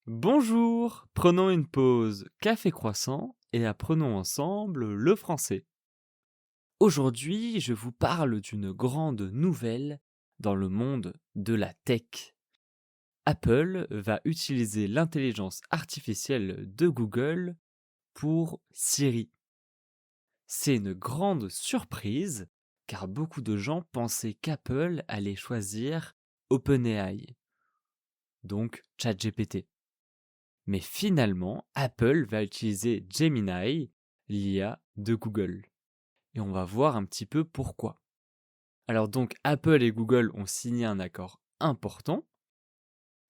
Bonjour, prenons une pause café croissant et apprenons ensemble le français. Aujourd'hui, je vous parle d'une grande nouvelle dans le monde de la tech. Apple va utiliser l'intelligence artificielle de Google pour Siri. C'est une grande surprise car beaucoup de gens pensaient qu'Apple allait choisir OpenAI, donc ChatGPT. Mais finalement, Apple va utiliser Gemini, l'IA de Google. Et on va voir un petit peu pourquoi. Alors donc, Apple et Google ont signé un accord important.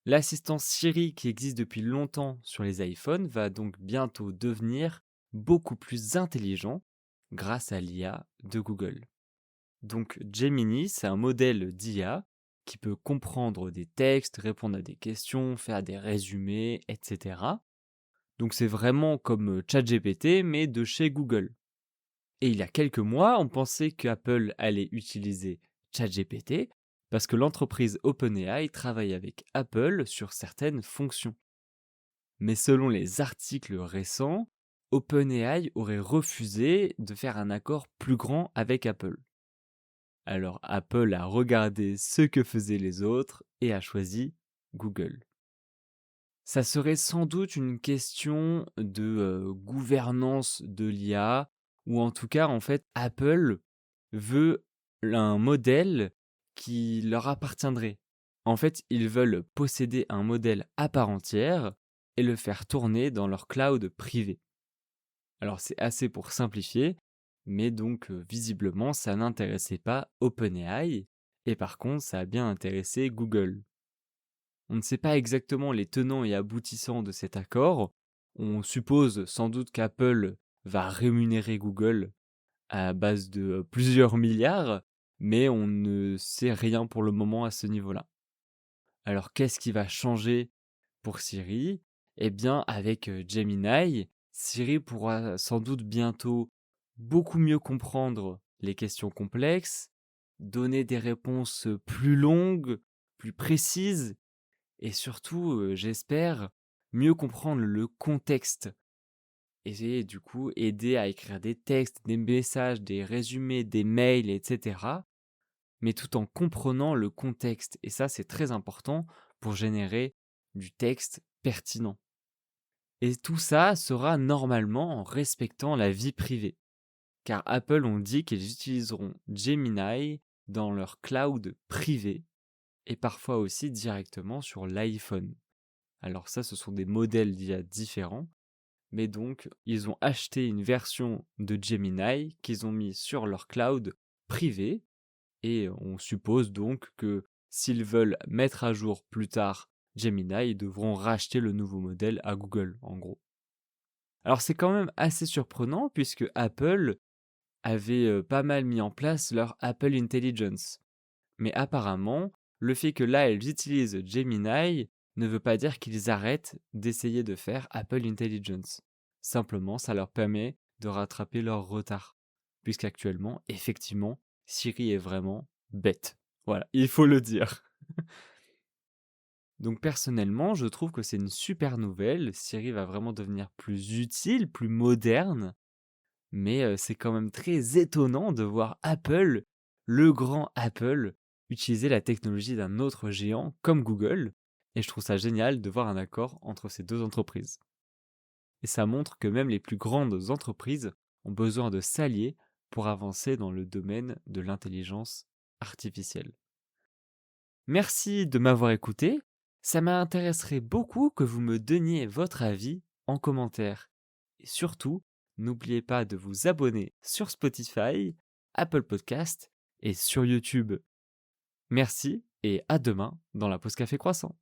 L'assistant Siri qui existe depuis longtemps sur les iPhones va donc bientôt devenir beaucoup plus intelligent grâce à l'IA de Google. Donc Gemini, c'est un modèle d'IA qui peut comprendre des textes, répondre à des questions, faire des résumés, etc. Donc c'est vraiment comme ChatGPT, mais de chez Google. Et il y a quelques mois, on pensait qu'Apple allait utiliser ChatGPT parce que l'entreprise OpenAI travaille avec Apple sur certaines fonctions. Mais selon les articles récents, OpenAI aurait refusé de faire un accord plus grand avec Apple. Alors Apple a regardé ce que faisaient les autres et a choisi Google. Ça serait sans doute une question de, gouvernance de l'IA ou en tout cas, en fait, Apple veut un modèle qui leur appartiendrait. En fait, ils veulent posséder un modèle à part entière et le faire tourner dans leur cloud privé. Alors c'est assez pour simplifier, mais donc, visiblement ça n'intéressait pas OpenAI et par contre ça a bien intéressé Google. On ne sait pas exactement les tenants et aboutissants de cet accord. On suppose sans doute qu'Apple va rémunérer Google à base de plusieurs milliards, mais on ne sait rien pour le moment à ce niveau-là. Alors qu'est-ce qui va changer pour Siri? Eh bien, avec Gemini, Siri pourra sans doute bientôt beaucoup mieux comprendre les questions complexes, donner des réponses plus longues, plus précises et surtout, j'espère, mieux comprendre le contexte et du coup aider à écrire des textes, des messages, des résumés, des mails et cetera, mais tout en comprenant le contexte et ça, c'est très important pour générer du texte pertinent et tout ça sera normalement en respectant la vie privée, car Apple ont dit qu'ils utiliseront Gemini dans leur cloud privé et parfois aussi directement sur l'iPhone. Alors ça, ce sont des modèles d'IA différents, mais donc ils ont acheté une version de Gemini qu'ils ont mis sur leur cloud privé et on suppose donc que s'ils veulent mettre à jour plus tard Gemini, ils devront racheter le nouveau modèle à Google, en gros. Alors c'est quand même assez surprenant puisque Apple avait pas mal mis en place leur Apple Intelligence. Mais apparemment, le fait que là, elles utilisent Gemini ne veut pas dire qu'ils arrêtent d'essayer de faire Apple Intelligence. Simplement, ça leur permet de rattraper leur retard. Puisqu'actuellement, effectivement, Siri est vraiment bête. Voilà, il faut le dire. Donc personnellement, je trouve que c'est une super nouvelle. Siri va vraiment devenir plus utile, plus moderne. Mais c'est quand même très étonnant de voir Apple, le grand Apple, utiliser la technologie d'un autre géant comme Google et je trouve ça génial de voir un accord entre ces 2 entreprises. Et ça montre que même les plus grandes entreprises ont besoin de s'allier pour avancer dans le domaine de l'intelligence artificielle. Merci de m'avoir écouté, ça m'intéresserait beaucoup que vous me donniez votre avis en commentaire. Et surtout, n'oubliez pas de vous abonner sur Spotify, Apple Podcast et sur YouTube. Merci et à demain dans la pause café croissant.